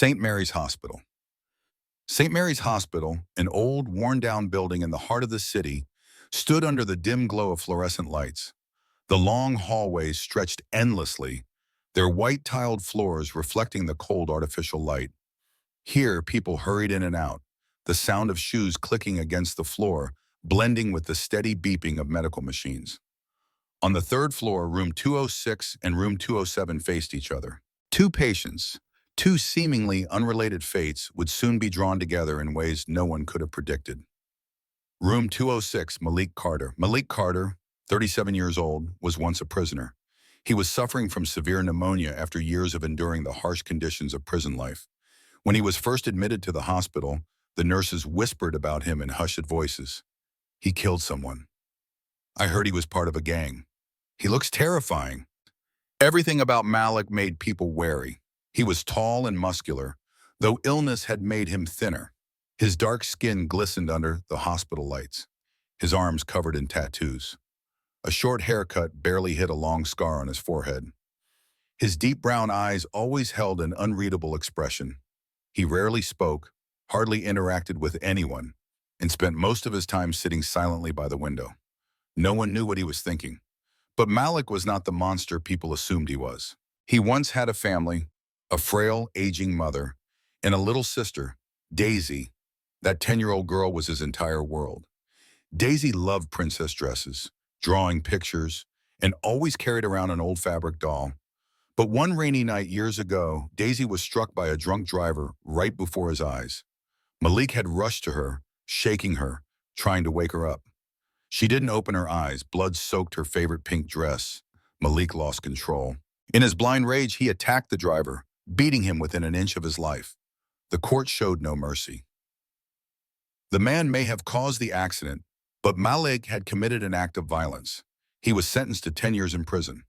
St. Mary's Hospital. St. Mary's Hospital, an old, worn-down building in the heart of the city, stood under the dim glow of fluorescent lights. The long hallways stretched endlessly, their white-tiled floors reflecting the cold artificial light. Here, people hurried in and out, the sound of shoes clicking against the floor, blending with the steady beeping of medical machines. On the third floor, room 206 and room 207 faced each other. Two patients, two seemingly unrelated fates, would soon be drawn together in ways no one could have predicted. Room 206, Malik Carter. Malik Carter, 37 years old, was once a prisoner. He was suffering from severe pneumonia after years of enduring the harsh conditions of prison life. When he was first admitted to the hospital, the nurses whispered about him in hushed voices. He killed someone. I heard he was part of a gang. He looks terrifying. Everything about Malik made people wary. He was tall and muscular, though illness had made him thinner. His dark skin glistened under the hospital lights, his arms covered in tattoos. A short haircut barely hid a long scar on his forehead. His deep brown eyes always held an unreadable expression. He rarely spoke, hardly interacted with anyone, and spent most of his time sitting silently by the window. No one knew what he was thinking. But Malik was not the monster people assumed he was. He once had a family, a frail, aging mother, and a little sister, Daisy. That 10-year-old girl was his entire world. Daisy loved princess dresses, drawing pictures, and always carried around an old fabric doll. But one rainy night years ago, Daisy was struck by a drunk driver right before his eyes. Malik had rushed to her, shaking her, trying to wake her up. She didn't open her eyes. Blood soaked her favorite pink dress. Malik lost control. In his blind rage, he attacked the driver, beating him within an inch of his life. The court showed no mercy. The man may have caused the accident, but Malik had committed an act of violence. He was sentenced to 10 years in prison.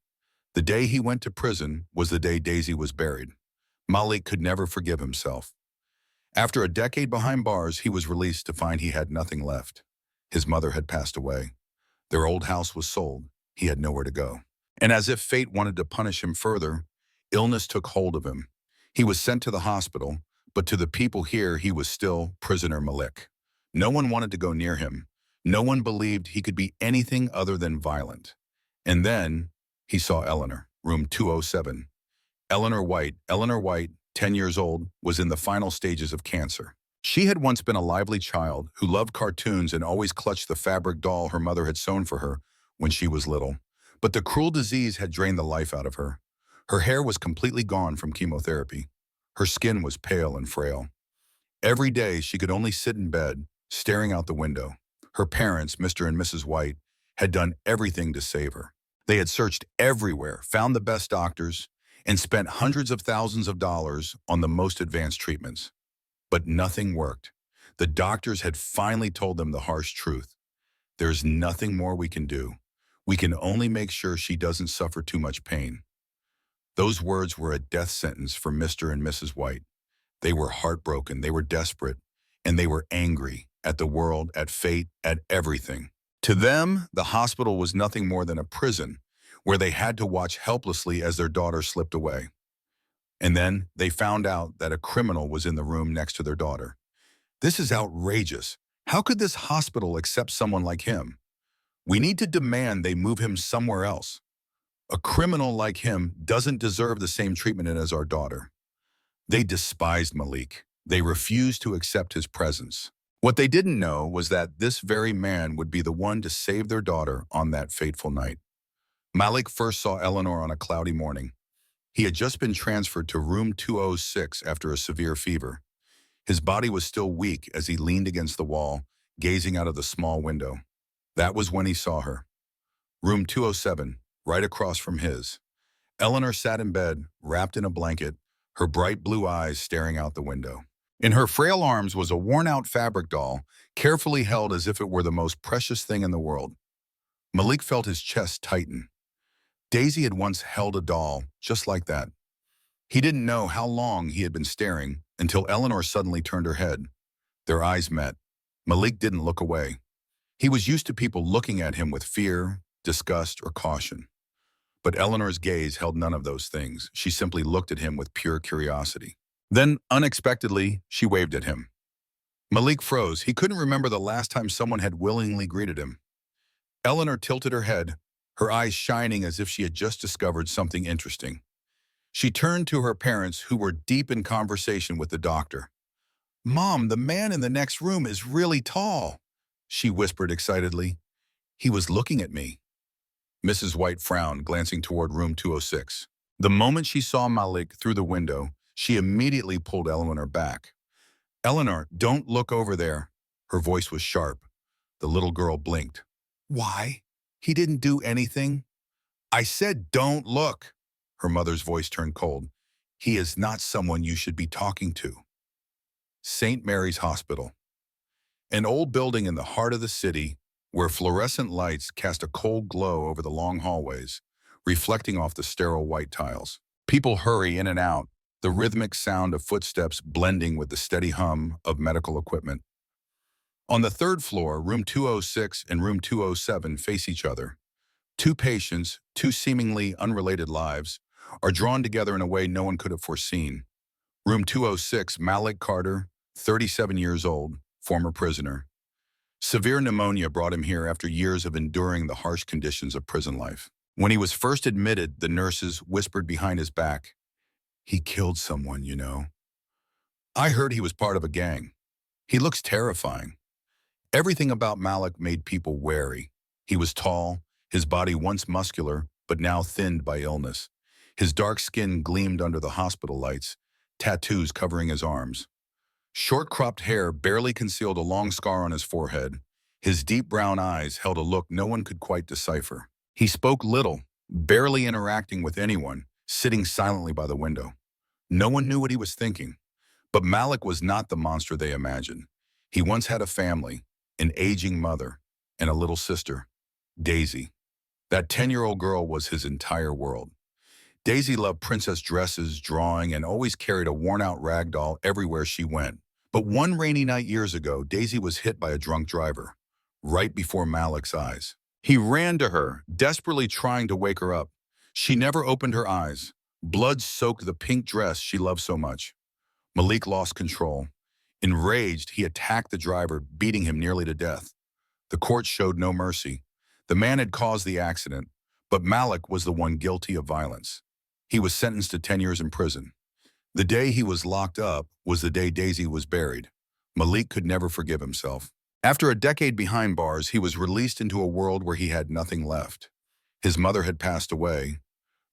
The day he went to prison was the day Daisy was buried. Malik could never forgive himself. After a decade behind bars, he was released to find he had nothing left. His mother had passed away. Their old house was sold. He had nowhere to go. And as if fate wanted to punish him further, illness took hold of him. He was sent to the hospital, but to the people here, he was still prisoner Malik. No one wanted to go near him. No one believed he could be anything other than violent. And then he saw Eleanor, room 207. Eleanor White, 10 years old, was in the final stages of cancer. She had once been a lively child who loved cartoons and always clutched the fabric doll her mother had sewn for her when she was little. But the cruel disease had drained the life out of her. Her hair was completely gone from chemotherapy. Her skin was pale and frail. Every day she could only sit in bed, staring out the window. Her parents, Mr. and Mrs. White, had done everything to save her. They had searched everywhere, found the best doctors, and spent hundreds of thousands of dollars on the most advanced treatments. But nothing worked. The doctors had finally told them the harsh truth. There's nothing more we can do. We can only make sure she doesn't suffer too much pain. Those words were a death sentence for Mr. and Mrs. White. They were heartbroken, they were desperate, and they were angry at the world, at fate, at everything. To them, the hospital was nothing more than a prison where they had to watch helplessly as their daughter slipped away. And then they found out that a criminal was in the room next to their daughter. This is outrageous. How could this hospital accept someone like him? We need to demand they move him somewhere else. A criminal like him doesn't deserve the same treatment as our daughter. They despised Malik. They refused to accept his presence. What they didn't know was that this very man would be the one to save their daughter on that fateful night. Malik first saw Eleanor on a cloudy morning. He had just been transferred to room 206 after a severe fever. His body was still weak as he leaned against the wall, gazing out of the small window. That was when he saw her. Room 207, right across from his. Eleanor sat in bed, wrapped in a blanket, her bright blue eyes staring out the window. In her frail arms was a worn-out fabric doll, carefully held as if it were the most precious thing in the world. Malik felt his chest tighten. Daisy had once held a doll just like that. He didn't know how long he had been staring until Eleanor suddenly turned her head. Their eyes met. Malik didn't look away. He was used to people looking at him with fear, disgust, or caution. But Eleanor's gaze held none of those things. She simply looked at him with pure curiosity. Then, unexpectedly, she waved at him. Malik froze. He couldn't remember the last time someone had willingly greeted him. Eleanor tilted her head, her eyes shining as if she had just discovered something interesting. She turned to her parents, who were deep in conversation with the doctor. "Mom, the man in the next room is really tall," she whispered excitedly. "He was looking at me." Mrs. White frowned, glancing toward room 206. The moment she saw Malik through the window, she immediately pulled Eleanor back. "Eleanor, don't look over there." Her voice was sharp. The little girl blinked. "Why? He didn't do anything." "I said don't look." Her mother's voice turned cold. "He is not someone you should be talking to." St. Mary's Hospital. An old building in the heart of the city where fluorescent lights cast a cold glow over the long hallways, reflecting off the sterile white tiles. People hurry in and out, the rhythmic sound of footsteps blending with the steady hum of medical equipment. On the third floor, room 206 and room 207 face each other. Two patients, two seemingly unrelated lives, are drawn together in a way no one could have foreseen. Room 206, Malik Carter, 37 years old, former prisoner. Severe pneumonia brought him here after years of enduring the harsh conditions of prison life. When he was first admitted, the nurses whispered behind his back, "He killed someone, you know." "I heard he was part of a gang." "He looks terrifying." Everything about Malik made people wary. He was tall, his body once muscular, but now thinned by illness. His dark skin gleamed under the hospital lights, tattoos covering his arms. Short-cropped hair barely concealed a long scar on his forehead. His deep brown eyes held a look no one could quite decipher. He spoke little, barely interacting with anyone, sitting silently by the window. No one knew what he was thinking. But Malik was not the monster they imagined. He once had a family, an aging mother, and a little sister, Daisy. That 10-year-old girl was his entire world. Daisy loved princess dresses, drawing, and always carried a worn-out rag doll everywhere she went. But one rainy night years ago, Daisy was hit by a drunk driver, right before Malik's eyes. He ran to her, desperately trying to wake her up. She never opened her eyes. Blood soaked the pink dress she loved so much. Malik lost control. Enraged, he attacked the driver, beating him nearly to death. The court showed no mercy. The man had caused the accident, but Malik was the one guilty of violence. He was sentenced to 10 years in prison. The day he was locked up was the day Daisy was buried. Malik could never forgive himself. After a decade behind bars, he was released into a world where he had nothing left. His mother had passed away.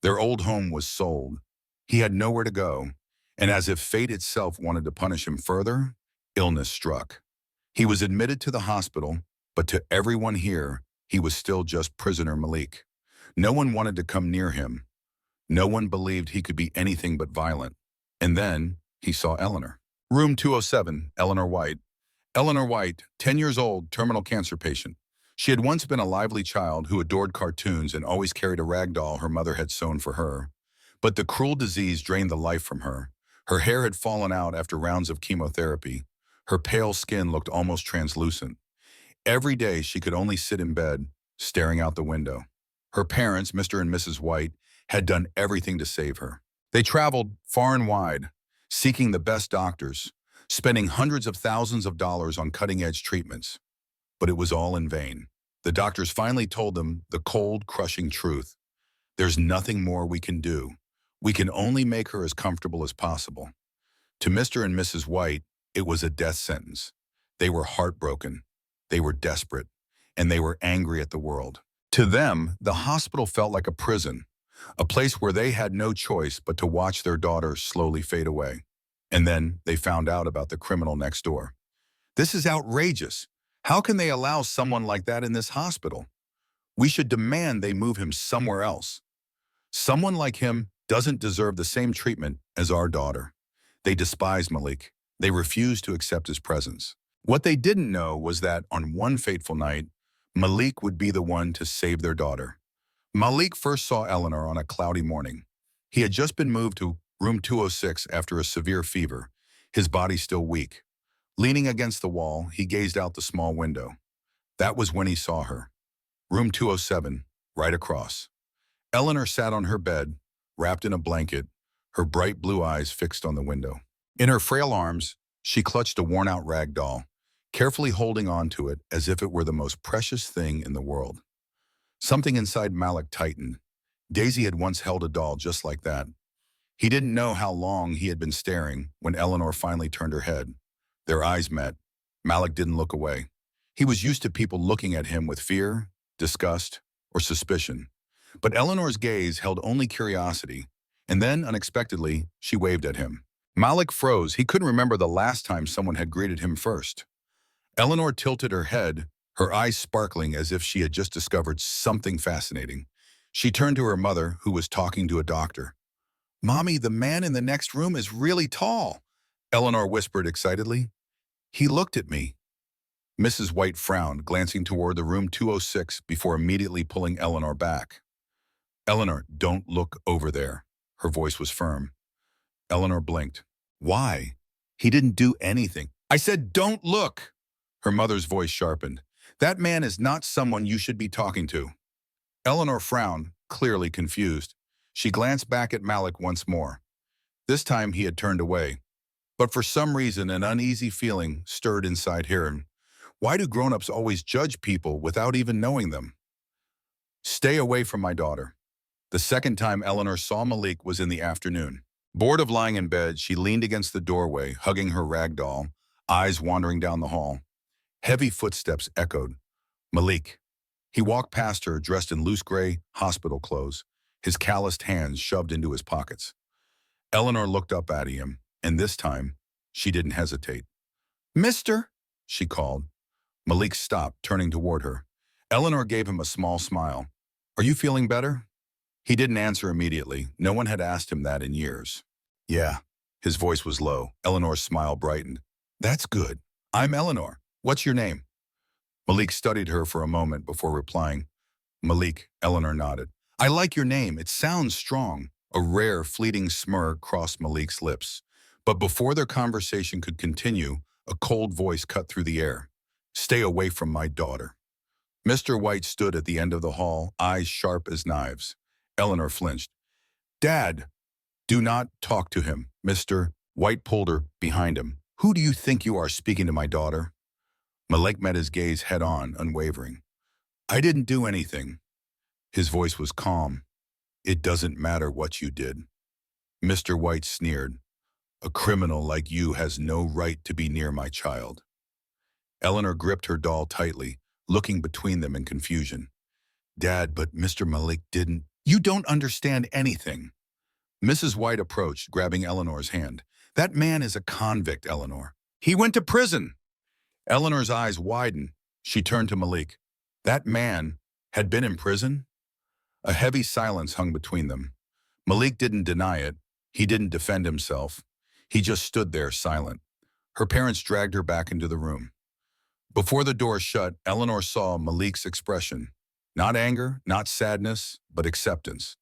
Their old home was sold. He had nowhere to go. And as if fate itself wanted to punish him further, illness struck. He was admitted to the hospital, but to everyone here, he was still just prisoner Malik. No one wanted to come near him. No one believed he could be anything but violent. And then he saw Eleanor. Room 207, Eleanor White. Eleanor White, 10 years old, terminal cancer patient. She had once been a lively child who adored cartoons and always carried a rag doll her mother had sewn for her. But the cruel disease drained the life from her. Her hair had fallen out after rounds of chemotherapy. Her pale skin looked almost translucent. Every day she could only sit in bed, staring out the window. Her parents, Mr. and Mrs. White, had done everything to save her. They traveled far and wide, seeking the best doctors, spending hundreds of thousands of dollars on cutting-edge treatments. But it was all in vain. The doctors finally told them the cold, crushing truth. There's nothing more we can do. We can only make her as comfortable as possible. To Mr. and Mrs. White, it was a death sentence. They were heartbroken. They were desperate. And they were angry at the world. To them, the hospital felt like a prison, a place where they had no choice but to watch their daughter slowly fade away. And then they found out about the criminal next door. "This is outrageous. How can they allow someone like that in this hospital? We should demand they move him somewhere else. Someone like him doesn't deserve the same treatment as our daughter." They despised Malik. They refused to accept his presence. What they didn't know was that on one fateful night, Malik would be the one to save their daughter. Malik first saw Eleanor on a cloudy morning. He had just been moved to room 206 after a severe fever, his body still weak. Leaning against the wall, he gazed out the small window. That was when he saw her. Room 207, right across. Eleanor sat on her bed, wrapped in a blanket, her bright blue eyes fixed on the window. In her frail arms, she clutched a worn-out rag doll, carefully holding on to it as if it were the most precious thing in the world. Something inside Malik tightened. Daisy had once held a doll just like that. He didn't know how long he had been staring when Eleanor finally turned her head. Their eyes met. Malik didn't look away. He was used to people looking at him with fear, disgust, or suspicion. But Eleanor's gaze held only curiosity, and then, unexpectedly, she waved at him. Malik froze. He couldn't remember the last time someone had greeted him first. Eleanor tilted her head, her eyes sparkling as if she had just discovered something fascinating. She turned to her mother, who was talking to a doctor. "Mommy, the man in the next room is really tall," Eleanor whispered excitedly. "He looked at me." Mrs. White frowned, glancing toward the room 206 before immediately pulling Eleanor back. "Eleanor, don't look over there." Her voice was firm. Eleanor blinked. "Why? He didn't do anything." "I said don't look!" Her mother's voice sharpened. "That man is not someone you should be talking to." Eleanor frowned, clearly confused. She glanced back at Malik once more. This time he had turned away. But for some reason, an uneasy feeling stirred inside him. Why do grown-ups always judge people without even knowing them? "Stay away from my daughter." The second time Eleanor saw Malik was in the afternoon. Bored of lying in bed, she leaned against the doorway, hugging her rag doll, eyes wandering down the hall. Heavy footsteps echoed. Malik. He walked past her, dressed in loose gray hospital clothes, his calloused hands shoved into his pockets. Eleanor looked up at him, and this time, she didn't hesitate. "Mister," she called. Malik stopped, turning toward her. Eleanor gave him a small smile. "Are you feeling better?" He didn't answer immediately. No one had asked him that in years. "Yeah." His voice was low. Eleanor's smile brightened. "That's good. I'm Eleanor. What's your name?" Malik studied her for a moment before replying. "Malik," Eleanor nodded. "I like your name. It sounds strong." A rare, fleeting smirk crossed Malik's lips. But before their conversation could continue, a cold voice cut through the air. "Stay away from my daughter." Mr. White stood at the end of the hall, eyes sharp as knives. Eleanor flinched. "Dad!" "Do not talk to him." Mr. White pulled her behind him. "Who do you think you are speaking to my daughter?" Malik met his gaze head-on, unwavering. "I didn't do anything." His voice was calm. "It doesn't matter what you did." Mr. White sneered. "A criminal like you has no right to be near my child." Eleanor gripped her doll tightly, looking between them in confusion. "Dad, but Mr. Malik didn't—" "You don't understand anything." Mrs. White approached, grabbing Eleanor's hand. "That man is a convict, Eleanor. He went to prison." Eleanor's eyes widened. She turned to Malik. "That man had been in prison?" A heavy silence hung between them. Malik didn't deny it. He didn't defend himself. He just stood there, silent. Her parents dragged her back into the room. Before the door shut, Eleanor saw Malik's expression. Not anger, not sadness, but acceptance.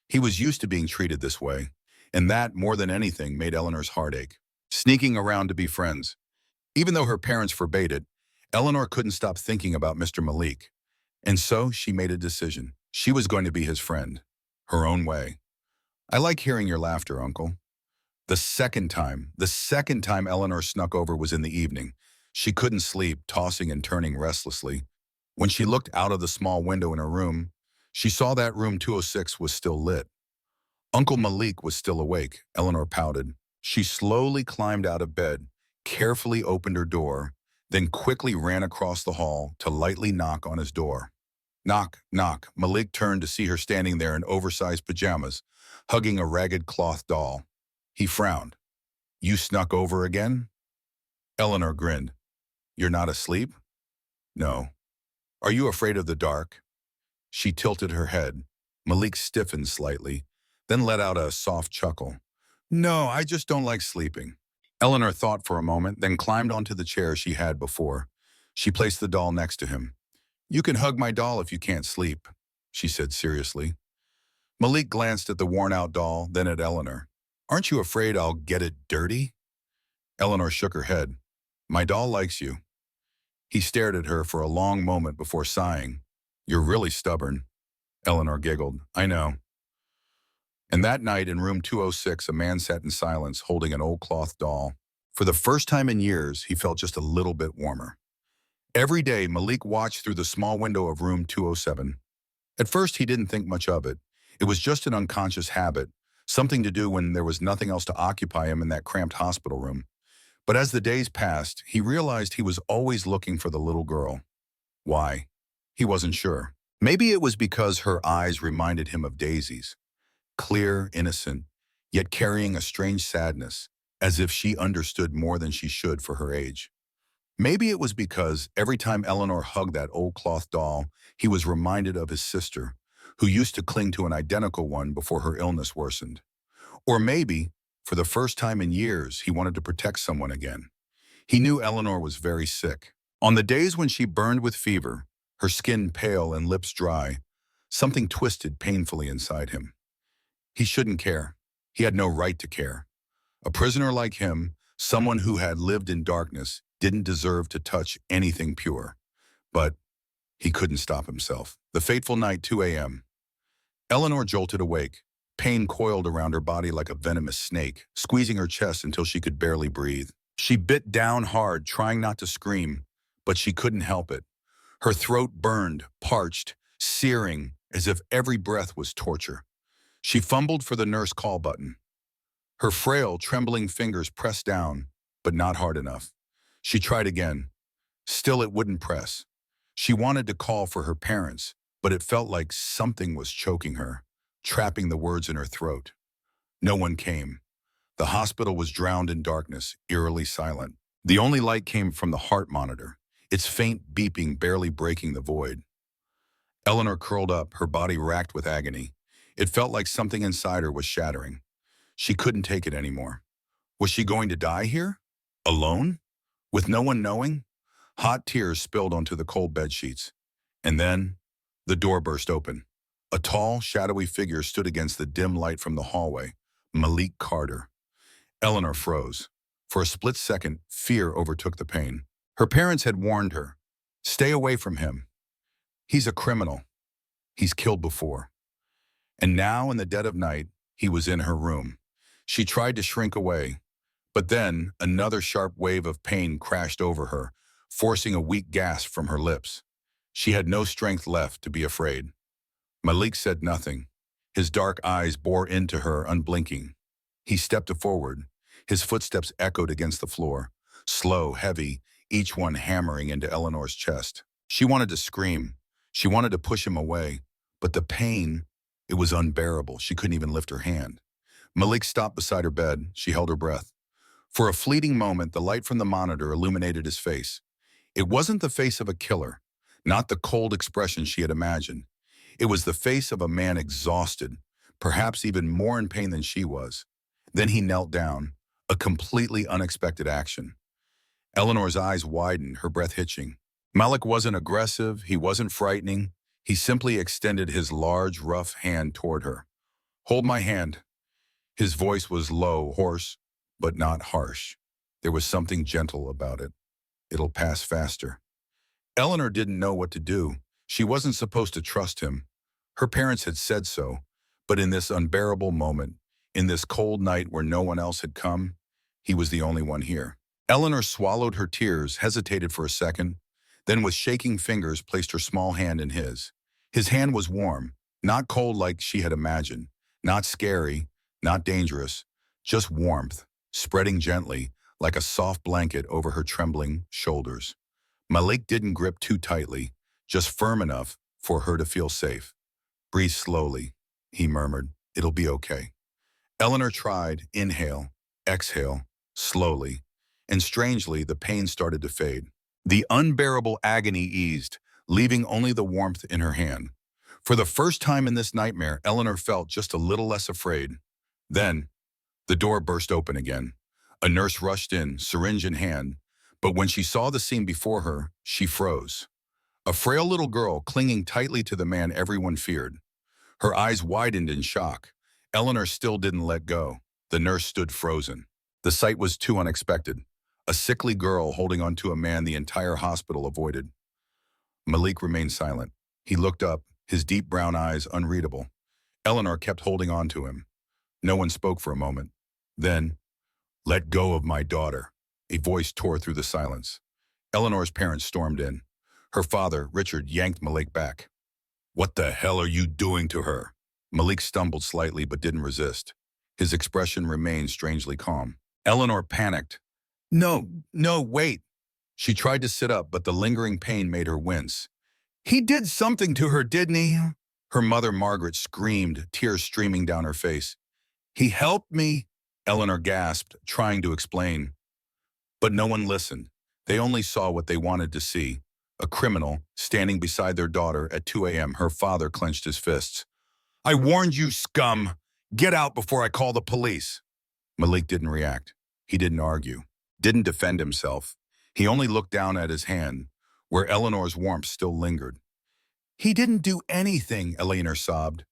He was used to being treated this way, and that, more than anything, made Eleanor's heart ache. Sneaking around to be friends. Even though her parents forbade it, Eleanor couldn't stop thinking about Mr. Malik. And so she made a decision. She was going to be his friend, her own way. "I like hearing your laughter, Uncle." The second time Eleanor snuck over was in the evening. She couldn't sleep, tossing and turning restlessly. When she looked out of the small window in her room, she saw that room 206 was still lit. Uncle Malik was still awake. Eleanor pouted. She slowly climbed out of bed, carefully opened her door, then quickly ran across the hall to lightly knock on his door. Knock, knock. Malik turned to see her standing there in oversized pajamas, hugging a ragged cloth doll. He frowned. "You snuck over again?" Eleanor grinned. "You're not asleep?" "No." "Are you afraid of the dark?" She tilted her head. Malik stiffened slightly, then let out a soft chuckle. "No, I just don't like sleeping." Eleanor thought for a moment, then climbed onto the chair she had before. She placed the doll next to him. "You can hug my doll if you can't sleep," she said seriously. Malik glanced at the worn-out doll, then at Eleanor. "Aren't you afraid I'll get it dirty?" Eleanor shook her head. "My doll likes you." He stared at her for a long moment before sighing. "You're really stubborn." Eleanor giggled. "I know." And that night in room 206, a man sat in silence, holding an old cloth doll. For the first time in years, he felt just a little bit warmer. Every day, Malik watched through the small window of room 207. At first, he didn't think much of it. It was just an unconscious habit, something to do when there was nothing else to occupy him in that cramped hospital room. But as the days passed, he realized he was always looking for the little girl. Why? He wasn't sure. Maybe it was because her eyes reminded him of Daisy's, clear, innocent, yet carrying a strange sadness, as if she understood more than she should for her age. Maybe it was because every time Eleanor hugged that old cloth doll, he was reminded of his sister, who used to cling to an identical one before her illness worsened. Or maybe, for the first time in years, he wanted to protect someone again. He knew Eleanor was very sick. On the days when she burned with fever, her skin pale and lips dry, something twisted painfully inside him. He shouldn't care. He had no right to care. A prisoner like him, someone who had lived in darkness, didn't deserve to touch anything pure. But he couldn't stop himself. The fateful night, 2 a.m. Eleanor jolted awake. Pain coiled around her body like a venomous snake, squeezing her chest until she could barely breathe. She bit down hard, trying not to scream, but she couldn't help it. Her throat burned, parched, searing, as if every breath was torture. She fumbled for the nurse call button. Her frail, trembling fingers pressed down, but not hard enough. She tried again. Still it wouldn't press. She wanted to call for her parents, but it felt like something was choking her, trapping the words in her throat. No one came. The hospital was drowned in darkness, eerily silent. The only light came from the heart monitor, its faint beeping barely breaking the void. Eleanor curled up, her body racked with agony. It felt like something inside her was shattering. She couldn't take it anymore. Was she going to die here? Alone? With no one knowing? Hot tears spilled onto the cold bedsheets. And then, the door burst open. A tall, shadowy figure stood against the dim light from the hallway. Malik Carter. Eleanor froze. For a split second, fear overtook the pain. Her parents had warned her. Stay away from him. He's a criminal. He's killed before. And now, in the dead of night, he was in her room. She tried to shrink away, but then another sharp wave of pain crashed over her, forcing a weak gasp from her lips. She had no strength left to be afraid. Malik said nothing. His dark eyes bore into her, unblinking. He stepped forward. His footsteps echoed against the floor, slow, heavy, each one hammering into Eleanor's chest. She wanted to scream. She wanted to push him away, but the pain, it was unbearable. She couldn't even lift her hand. Malik stopped beside her bed. She held her breath. For a fleeting moment, the light from the monitor illuminated his face. It wasn't the face of a killer, not the cold expression she had imagined. It was the face of a man exhausted, perhaps even more in pain than she was. Then he knelt down, a completely unexpected action. Eleanor's eyes widened, her breath hitching. Malik wasn't aggressive, he wasn't frightening. He simply extended his large, rough hand toward her. Hold my hand. His voice was low, hoarse, but not harsh. There was something gentle about it. It'll pass faster. Eleanor didn't know what to do. She wasn't supposed to trust him. Her parents had said so, but in this unbearable moment, in this cold night where no one else had come, he was the only one here. Eleanor swallowed her tears, hesitated for a second, then with shaking fingers placed her small hand in his. His hand was warm, not cold like she had imagined, not scary, not dangerous, just warmth, spreading gently like a soft blanket over her trembling shoulders. Malik didn't grip too tightly, just firm enough for her to feel safe. Breathe slowly, he murmured. It'll be okay. Eleanor tried, inhale, exhale, slowly, and strangely the pain started to fade. The unbearable agony eased, leaving only the warmth in her hand. For the first time in this nightmare, Eleanor felt just a little less afraid. Then, the door burst open again. A nurse rushed in, syringe in hand, but when she saw the scene before her, she froze. A frail little girl clinging tightly to the man everyone feared. Her eyes widened in shock. Eleanor still didn't let go. The nurse stood frozen. The sight was too unexpected. A sickly girl holding onto a man the entire hospital avoided. Malik remained silent. He looked up, his deep brown eyes unreadable. Eleanor kept holding on to him. No one spoke for a moment. Then, "Let go of my daughter." A voice tore through the silence. Eleanor's parents stormed in. Her father, Richard, yanked Malik back. "What the hell are you doing to her?" Malik stumbled slightly but didn't resist. His expression remained strangely calm. Eleanor panicked. "No, no, wait." She tried to sit up, but the lingering pain made her wince. "He did something to her, didn't he?" Her mother, Margaret, screamed, tears streaming down her face. "He helped me," Eleanor gasped, trying to explain. But no one listened. They only saw what they wanted to see. A criminal, standing beside their daughter at 2 a.m., her father clenched his fists. "I warned you, scum! Get out before I call the police!" Malik didn't react. He didn't argue. Didn't defend himself. He only looked down at his hand, where Eleanor's warmth still lingered. "He didn't do anything," Eleanor sobbed.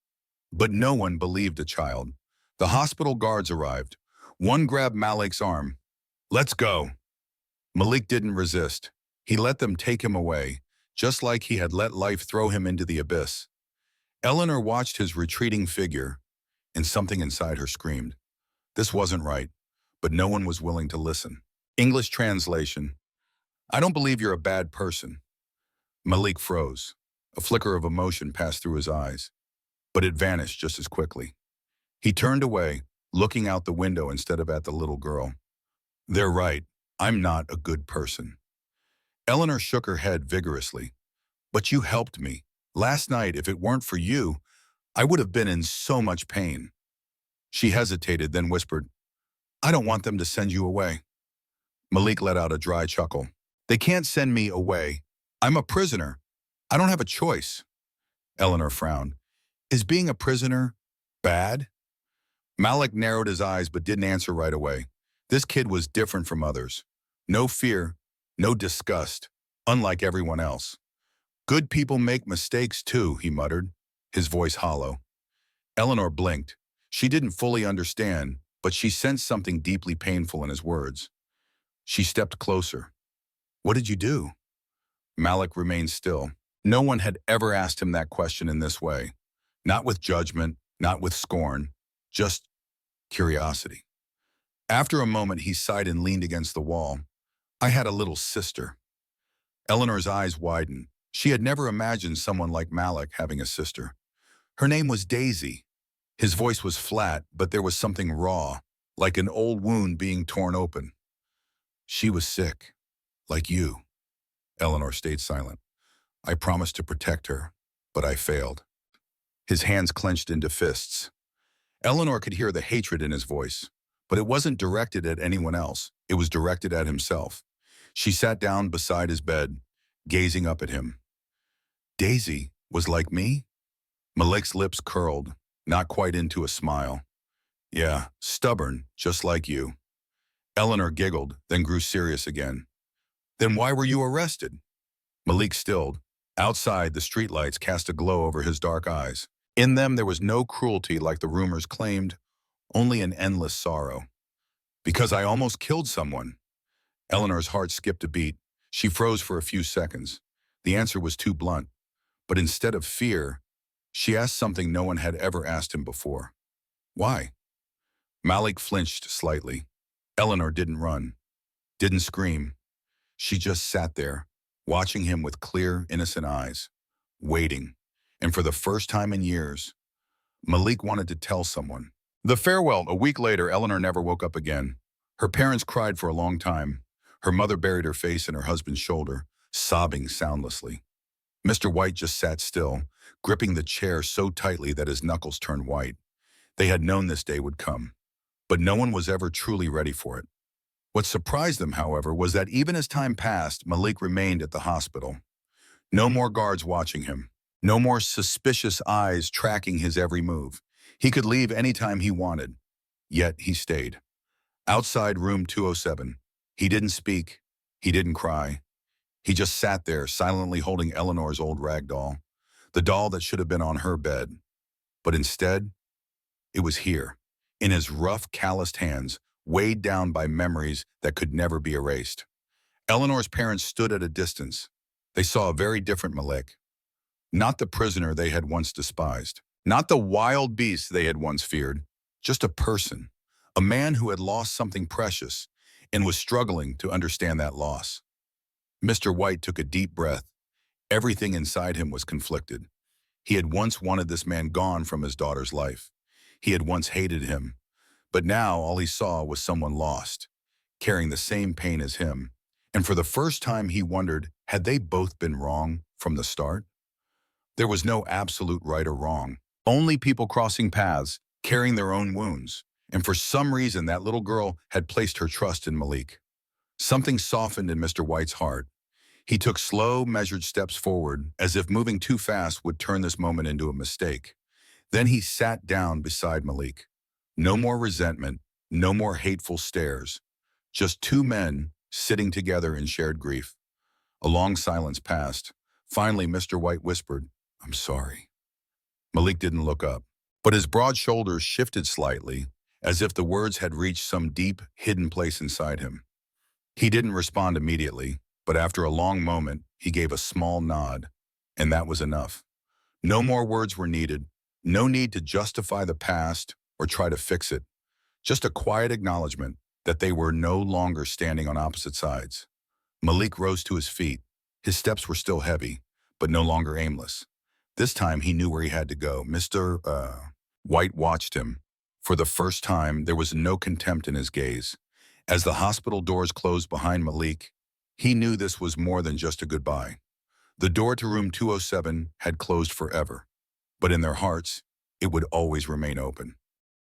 But no one believed the child. The hospital guards arrived. One grabbed Malik's arm. "Let's go." Malik didn't resist. He let them take him away, just like he had let life throw him into the abyss. Eleanor watched his retreating figure, and something inside her screamed. This wasn't right, but no one was willing to listen. English translation. "I don't believe you're a bad person." Malik froze. A flicker of emotion passed through his eyes, but it vanished just as quickly. He turned away, looking out the window instead of at the little girl. "They're right. I'm not a good person." Eleanor shook her head vigorously. "But you helped me. Last night, if it weren't for you, I would have been in so much pain." She hesitated, then whispered, "I don't want them to send you away." Malik let out a dry chuckle. "They can't send me away. I'm a prisoner. I don't have a choice." Eleanor frowned. "Is being a prisoner bad?" Malik narrowed his eyes but didn't answer right away. This kid was different from others. No fear, no disgust, unlike everyone else. "Good people make mistakes too," he muttered, his voice hollow. Eleanor blinked. She didn't fully understand, but she sensed something deeply painful in his words. She stepped closer. "What did you do?" Malik remained still. No one had ever asked him that question in this way. Not with judgment, not with scorn, just curiosity. After a moment, he sighed and leaned against the wall. "I had a little sister." Eleanor's eyes widened. She had never imagined someone like Malik having a sister. "Her name was Daisy." His voice was flat, but there was something raw, like an old wound being torn open. "She was sick, like you." Eleanor stayed silent. "I promised to protect her, but I failed." His hands clenched into fists. Eleanor could hear the hatred in his voice, but it wasn't directed at anyone else. It was directed at himself. She sat down beside his bed, gazing up at him. "Daisy was like me?" Malik's lips curled, not quite into a smile. "Yeah, stubborn, just like you." Eleanor giggled, then grew serious again. "Then why were you arrested?" Malik stilled. Outside, the streetlights cast a glow over his dark eyes. In them, there was no cruelty like the rumors claimed, only an endless sorrow. "Because I almost killed someone." Eleanor's heart skipped a beat. She froze for a few seconds. The answer was too blunt. But instead of fear, she asked something no one had ever asked him before. "Why?" Malik flinched slightly. Eleanor didn't run, didn't scream. She just sat there, watching him with clear, innocent eyes, waiting. And for the first time in years, Malik wanted to tell someone. The farewell. A week later, Eleanor never woke up again. Her parents cried for a long time. Her mother buried her face in her husband's shoulder, sobbing soundlessly. Mr. White just sat still, gripping the chair so tightly that his knuckles turned white. They had known this day would come, but no one was ever truly ready for it. What surprised them, however, was that even as time passed, Malik remained at the hospital. No more guards watching him. No more suspicious eyes tracking his every move. He could leave anytime he wanted. Yet he stayed. Outside room 207. He didn't speak. He didn't cry. He just sat there, silently holding Eleanor's old rag doll, the doll that should have been on her bed. But instead, it was here, in his rough, calloused hands, weighed down by memories that could never be erased. Eleanor's parents stood at a distance. They saw a very different Malik. Not the prisoner they had once despised. Not the wild beast they had once feared. just a person, a man who had lost something precious and was struggling to understand that loss. Mr. White took a deep breath. Everything inside him was conflicted. He had once wanted this man gone from his daughter's life. He had once hated him, but now all he saw was someone lost, carrying the same pain as him. And for the first time he wondered, had they both been wrong from the start? There was no absolute right or wrong, only people crossing paths, carrying their own wounds. And for some reason, that little girl had placed her trust in Malik. Something softened in Mr. White's heart. He took slow, measured steps forward, as if moving too fast would turn this moment into a mistake. Then he sat down beside Malik. No more resentment, no more hateful stares. Just two men sitting together in shared grief. A long silence passed. Finally, Mr. White whispered, "I'm sorry." Malik didn't look up, but his broad shoulders shifted slightly, as if the words had reached some deep, hidden place inside him. He didn't respond immediately, but after a long moment, he gave a small nod, and that was enough. No more words were needed, no need to justify the past or try to fix it, just a quiet acknowledgement that they were no longer standing on opposite sides. Malik rose to his feet. His steps were still heavy, but no longer aimless. This time he knew where he had to go. Mr. White watched him. For the first time, there was no contempt in his gaze. As the hospital doors closed behind Malik, he knew this was more than just a goodbye. The door to room 207 had closed forever, but in their hearts, it would always remain open.